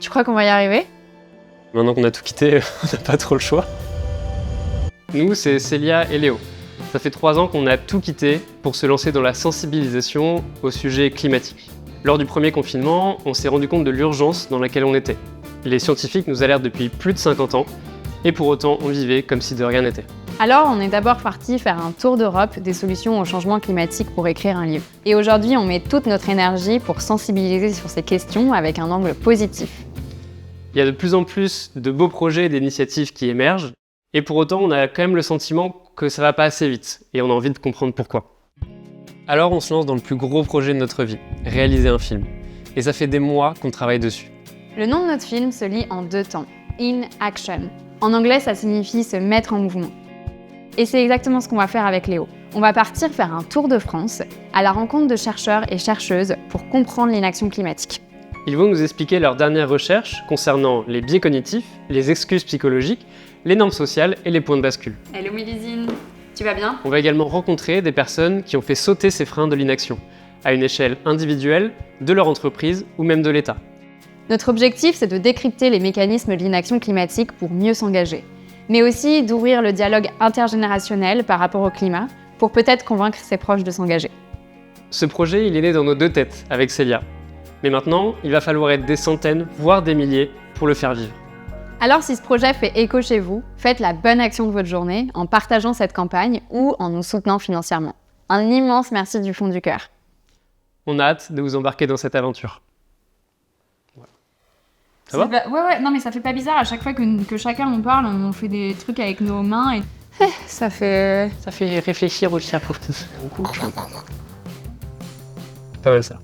Tu crois qu'on va y arriver? Maintenant qu'on a tout quitté, on n'a pas trop le choix. Nous, c'est Célia et Léo. Ça fait 3 ans qu'on a tout quitté pour se lancer dans la sensibilisation au sujet climatique. Lors du premier confinement, on s'est rendu compte de l'urgence dans laquelle on était. Les scientifiques nous alertent depuis plus de 50 ans, et pour autant, on vivait comme si de rien n'était. Alors, on est d'abord parti faire un tour d'Europe des solutions au changement climatique pour écrire un livre. Et aujourd'hui, on met toute notre énergie pour sensibiliser sur ces questions avec un angle positif. Il y a de plus en plus de beaux projets et d'initiatives qui émergent, et pour autant, on a quand même le sentiment que ça va pas assez vite, et on a envie de comprendre pourquoi. Alors on se lance dans le plus gros projet de notre vie, réaliser un film. Et ça fait des mois qu'on travaille dessus. Le nom de notre film se lit en 2 temps, In Action. En anglais, ça signifie se mettre en mouvement. Et c'est exactement ce qu'on va faire avec Léo. On va partir faire un tour de France à la rencontre de chercheurs et chercheuses pour comprendre l'inaction climatique. Ils vont nous expliquer leurs dernières recherches concernant les biais cognitifs, les excuses psychologiques, les normes sociales et les points de bascule. Hello Mélisine, tu vas bien? On va également rencontrer des personnes qui ont fait sauter ces freins de l'inaction, à une échelle individuelle, de leur entreprise ou même de l'État. Notre objectif, c'est de décrypter les mécanismes de l'inaction climatique pour mieux s'engager, mais aussi d'ouvrir le dialogue intergénérationnel par rapport au climat pour peut-être convaincre ses proches de s'engager. Ce projet, il est né dans nos 2 têtes, avec Célia. Mais maintenant, il va falloir être des centaines, voire des milliers, pour le faire vivre. Alors si ce projet fait écho chez vous, faites la bonne action de votre journée en partageant cette campagne ou en nous soutenant financièrement. Un immense merci du fond du cœur. On a hâte de vous embarquer dans cette aventure. Ça va ? Ouais, non mais ça fait pas bizarre, à chaque fois que chacun on parle, on fait des trucs avec nos mains et... Ça fait réfléchir au cerveau. Pas mal ça.